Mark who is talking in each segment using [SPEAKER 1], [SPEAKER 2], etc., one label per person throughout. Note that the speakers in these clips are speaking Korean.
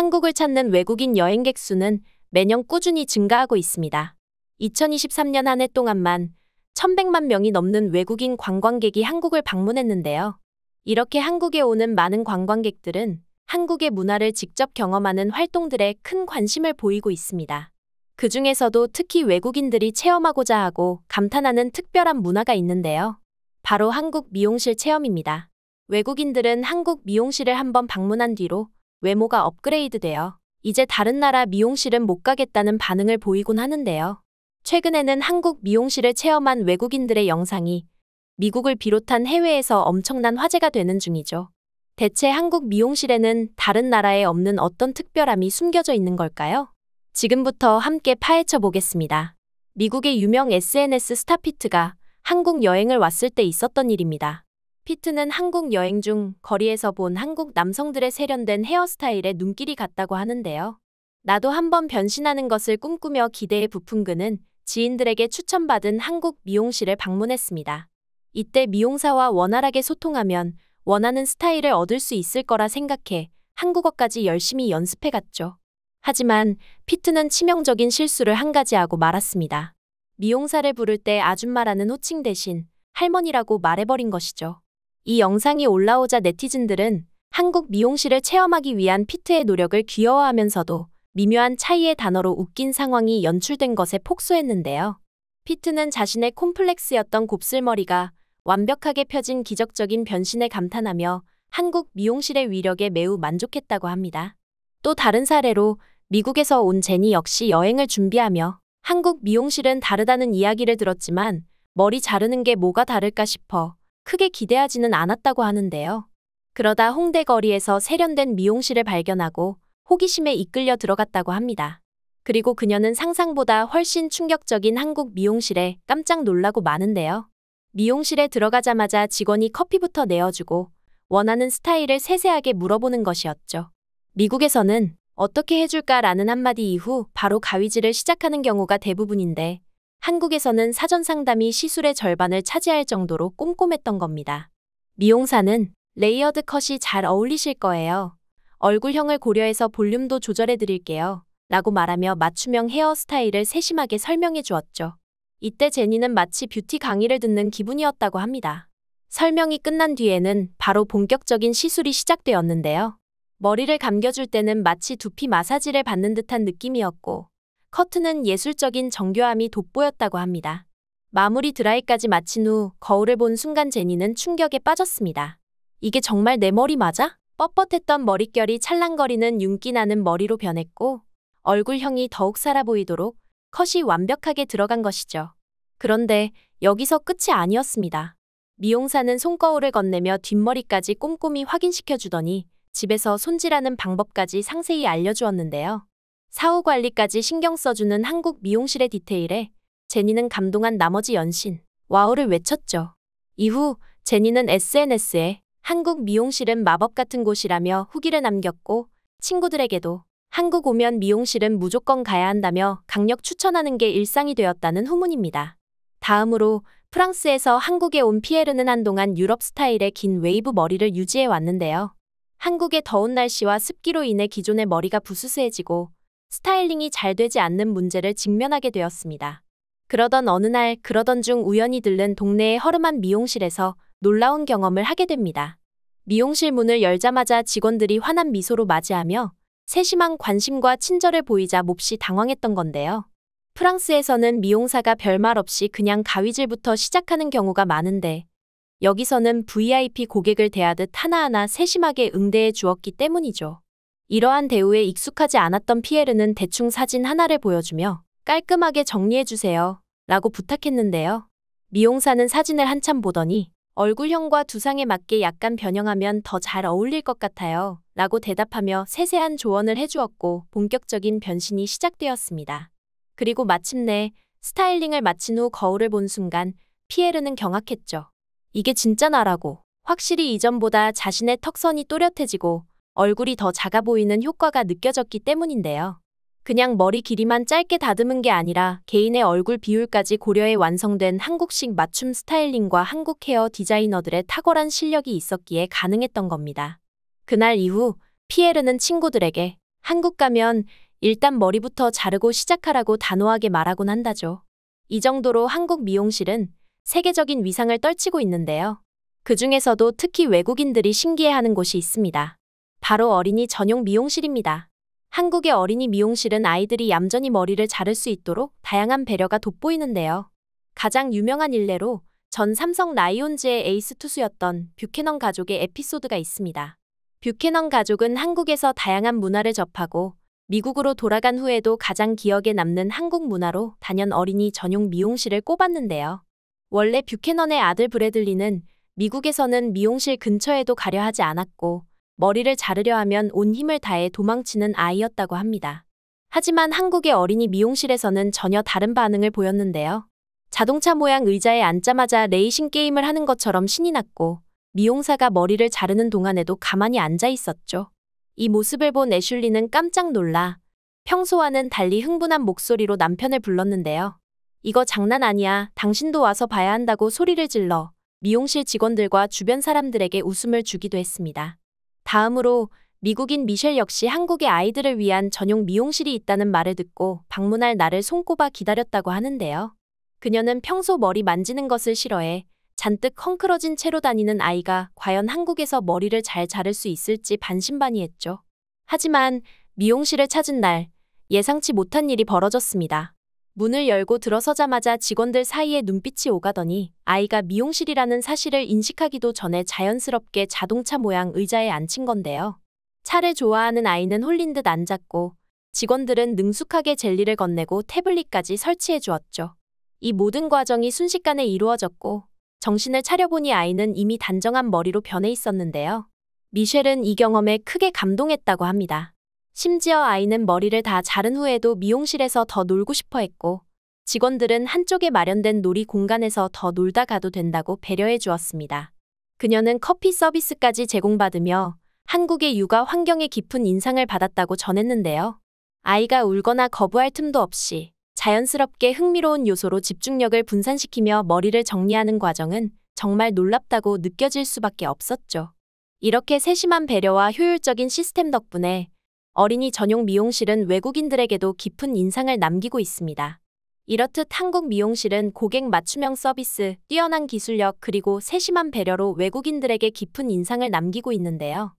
[SPEAKER 1] 한국을 찾는 외국인 여행객 수는 매년 꾸준히 증가하고 있습니다. 2023년 한 해 동안만 1,100만 명이 넘는 외국인 관광객이 한국을 방문했는데요. 이렇게 한국에 오는 많은 관광객들은 한국의 문화를 직접 경험하는 활동들에 큰 관심을 보이고 있습니다. 그 중에서도 특히 외국인들이 체험하고자 하고 감탄하는 특별한 문화가 있는데요. 바로 한국 미용실 체험입니다. 외국인들은 한국 미용실을 한번 방문한 뒤로 외모가 업그레이드되어 이제 다른 나라 미용실은 못 가겠다는 반응을 보이곤 하는데요. 최근에는 한국 미용실을 체험한 외국인들의 영상이 미국을 비롯한 해외에서 엄청난 화제가 되는 중이죠. 대체 한국 미용실에는 다른 나라에 없는 어떤 특별함이 숨겨져 있는 걸까요? 지금부터 함께 파헤쳐 보겠습니다. 미국의 유명 SNS 스타 피트가 한국 여행을 왔을 때 있었던 일입니다. 피트는 한국 여행 중 거리에서 본 한국 남성들의 세련된 헤어스타일에 눈길이 갔다고 하는데요. 나도 한번 변신하는 것을 꿈꾸며 기대에 부푼 그는 지인들에게 추천받은 한국 미용실을 방문했습니다. 이때 미용사와 원활하게 소통하면 원하는 스타일을 얻을 수 있을 거라 생각해 한국어까지 열심히 연습해 갔죠. 하지만 피트는 치명적인 실수를 한 가지 하고 말았습니다. 미용사를 부를 때 아줌마라는 호칭 대신 할머니라고 말해버린 것이죠. 이 영상이 올라오자 네티즌들은 한국 미용실을 체험하기 위한 피트의 노력을 귀여워하면서도 미묘한 차이의 단어로 웃긴 상황이 연출된 것에 폭소했는데요. 피트는 자신의 콤플렉스였던 곱슬머리가 완벽하게 펴진 기적적인 변신에 감탄하며 한국 미용실의 위력에 매우 만족했다고 합니다. 또 다른 사례로 미국에서 온 제니 역시 여행을 준비하며 한국 미용실은 다르다는 이야기를 들었지만 머리 자르는 게 뭐가 다를까 싶어 크게 기대하지는 않았다고 하는데요. 그러다 홍대 거리에서 세련된 미용실을 발견하고 호기심에 이끌려 들어갔다고 합니다. 그리고 그녀는 상상보다 훨씬 충격적인 한국 미용실에 깜짝 놀라고 마는데요. 미용실에 들어가자마자 직원이 커피부터 내어주고 원하는 스타일을 세세하게 물어보는 것이었죠. 미국에서는 어떻게 해줄까라는 한마디 이후 바로 가위질을 시작하는 경우가 대부분인데 한국에서는 사전 상담이 시술의 절반을 차지할 정도로 꼼꼼했던 겁니다. 미용사는 레이어드 컷이 잘 어울리실 거예요. 얼굴형을 고려해서 볼륨도 조절해 드릴게요. 라고 말하며 맞춤형 헤어스타일을 세심하게 설명해 주었죠. 이때 제니는 마치 뷰티 강의를 듣는 기분이었다고 합니다. 설명이 끝난 뒤에는 바로 본격적인 시술이 시작되었는데요. 머리를 감겨줄 때는 마치 두피 마사지를 받는 듯한 느낌이었고 커트는 예술적인 정교함이 돋보였다고 합니다. 마무리 드라이까지 마친 후 거울을 본 순간 제니는 충격에 빠졌습니다. 이게 정말 내 머리 맞아? 뻣뻣했던 머릿결이 찰랑거리는 윤기 나는 머리로 변했고 얼굴형이 더욱 살아 보이도록 컷이 완벽하게 들어간 것이죠. 그런데 여기서 끝이 아니었습니다. 미용사는 손거울을 건네며 뒷머리까지 꼼꼼히 확인시켜주더니 집에서 손질하는 방법까지 상세히 알려주었는데요. 사후 관리까지 신경 써주는 한국 미용실의 디테일에 제니는 감동한 나머지 연신 와우를 외쳤죠. 이후 제니는 SNS에 한국 미용실은 마법 같은 곳이라며 후기를 남겼고 친구들에게도 한국 오면 미용실은 무조건 가야 한다며 강력 추천하는 게 일상이 되었다는 후문입니다. 다음으로 프랑스에서 한국에 온 피에르는 한동안 유럽 스타일의 긴 웨이브 머리를 유지해 왔는데요. 한국의 더운 날씨와 습기로 인해 기존의 머리가 부스스해지고 스타일링이 잘 되지 않는 문제를 직면하게 되었습니다. 그러던 어느 날 그러던 중 우연히 들른 동네의 허름한 미용실에서 놀라운 경험을 하게 됩니다. 미용실 문을 열자마자 직원들이 환한 미소로 맞이하며 세심한 관심과 친절을 보이자 몹시 당황했던 건데요. 프랑스에서는 미용사가 별말 없이 그냥 가위질부터 시작하는 경우가 많은데 여기서는 VIP 고객을 대하듯 하나하나 세심하게 응대해 주었기 때문이죠. 이러한 대우에 익숙하지 않았던 피에르는 대충 사진 하나를 보여주며 깔끔하게 정리해주세요 라고 부탁했는데요. 미용사는 사진을 한참 보더니 얼굴형과 두상에 맞게 약간 변형하면 더 잘 어울릴 것 같아요 라고 대답하며 세세한 조언을 해주었고 본격적인 변신이 시작되었습니다. 그리고 마침내 스타일링을 마친 후 거울을 본 순간 피에르는 경악했죠. 이게 진짜 나라고. 확실히 이전보다 자신의 턱선이 또렷해지고 얼굴이 더 작아 보이는 효과가 느껴졌기 때문인데요. 그냥 머리 길이만 짧게 다듬은 게 아니라 개인의 얼굴 비율까지 고려해 완성된 한국식 맞춤 스타일링과 한국 헤어 디자이너들의 탁월한 실력이 있었기에 가능했던 겁니다. 그날 이후 피에르는 친구들에게 한국 가면 일단 머리부터 자르고 시작하라고 단호하게 말하곤 한다죠. 이 정도로 한국 미용실은 세계적인 위상을 떨치고 있는데요. 그 중에서도 특히 외국인들이 신기해하는 곳이 있습니다. 바로 어린이 전용 미용실입니다. 한국의 어린이 미용실은 아이들이 얌전히 머리를 자를 수 있도록 다양한 배려가 돋보이는데요. 가장 유명한 일례로 전 삼성 라이온즈의 에이스 투수였던 뷰캐넌 가족의 에피소드가 있습니다. 뷰캐넌 가족은 한국에서 다양한 문화를 접하고 미국으로 돌아간 후에도 가장 기억에 남는 한국 문화로 단연 어린이 전용 미용실을 꼽았는데요. 원래 뷰캐넌의 아들 브래들리는 미국에서는 미용실 근처에도 가려 하지 않았고 머리를 자르려 하면 온 힘을 다해 도망치는 아이였다고 합니다. 하지만 한국의 어린이 미용실에서는 전혀 다른 반응을 보였는데요. 자동차 모양 의자에 앉자마자 레이싱 게임을 하는 것처럼 신이 났고 미용사가 머리를 자르는 동안에도 가만히 앉아 있었죠. 이 모습을 본 애슐리는 깜짝 놀라 평소와는 달리 흥분한 목소리로 남편을 불렀는데요. 이거 장난 아니야. 당신도 와서 봐야 한다고 소리를 질러 미용실 직원들과 주변 사람들에게 웃음을 주기도 했습니다. 다음으로 미국인 미셸 역시 한국의 아이들을 위한 전용 미용실이 있다는 말을 듣고 방문할 날을 손꼽아 기다렸다고 하는데요. 그녀는 평소 머리 만지는 것을 싫어해 잔뜩 헝클어진 채로 다니는 아이가 과연 한국에서 머리를 잘 자를 수 있을지 반신반의했죠. 하지만 미용실을 찾은 날 예상치 못한 일이 벌어졌습니다. 문을 열고 들어서자마자 직원들 사이에 눈빛이 오가더니 아이가 미용실이라는 사실을 인식하기도 전에 자연스럽게 자동차 모양 의자에 앉힌 건데요. 차를 좋아하는 아이는 홀린 듯 앉았고 직원들은 능숙하게 젤리를 건네고 태블릿까지 설치해 주었죠. 이 모든 과정이 순식간에 이루어졌고 정신을 차려보니 아이는 이미 단정한 머리로 변해 있었는데요. 미셸은 이 경험에 크게 감동했다고 합니다. 심지어 아이는 머리를 다 자른 후에도 미용실에서 더 놀고 싶어 했고 직원들은 한쪽에 마련된 놀이 공간에서 더 놀다 가도 된다고 배려해 주었습니다. 그녀는 커피 서비스까지 제공받으며 한국의 육아 환경에 깊은 인상을 받았다고 전했는데요. 아이가 울거나 거부할 틈도 없이 자연스럽게 흥미로운 요소로 집중력을 분산시키며 머리를 정리하는 과정은 정말 놀랍다고 느껴질 수밖에 없었죠. 이렇게 세심한 배려와 효율적인 시스템 덕분에 어린이 전용 미용실은 외국인들에게도 깊은 인상을 남기고 있습니다. 이렇듯 한국 미용실은 고객 맞춤형 서비스, 뛰어난 기술력 그리고 세심한 배려로 외국인들에게 깊은 인상을 남기고 있는데요.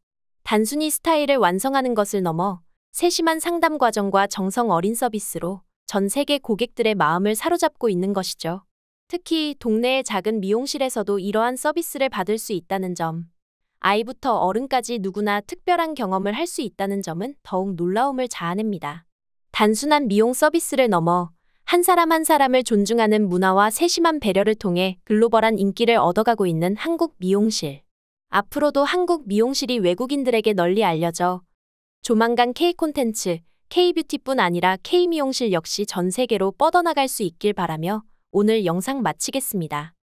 [SPEAKER 1] 단순히 스타일을 완성하는 것을 넘어 세심한 상담 과정과 정성 어린 서비스로 전 세계 고객들의 마음을 사로잡고 있는 것이죠. 특히 동네의 작은 미용실에서도 이러한 서비스를 받을 수 있다는 점, 아이부터 어른까지 누구나 특별한 경험을 할 수 있다는 점은 더욱 놀라움을 자아냅니다. 단순한 미용 서비스를 넘어 한 사람 한 사람을 존중하는 문화와 세심한 배려를 통해 글로벌한 인기를 얻어가고 있는 한국 미용실. 앞으로도 한국 미용실이 외국인들에게 널리 알려져 조만간 K-콘텐츠, K-뷰티뿐 아니라 K-미용실 역시 전 세계로 뻗어나갈 수 있길 바라며 오늘 영상 마치겠습니다.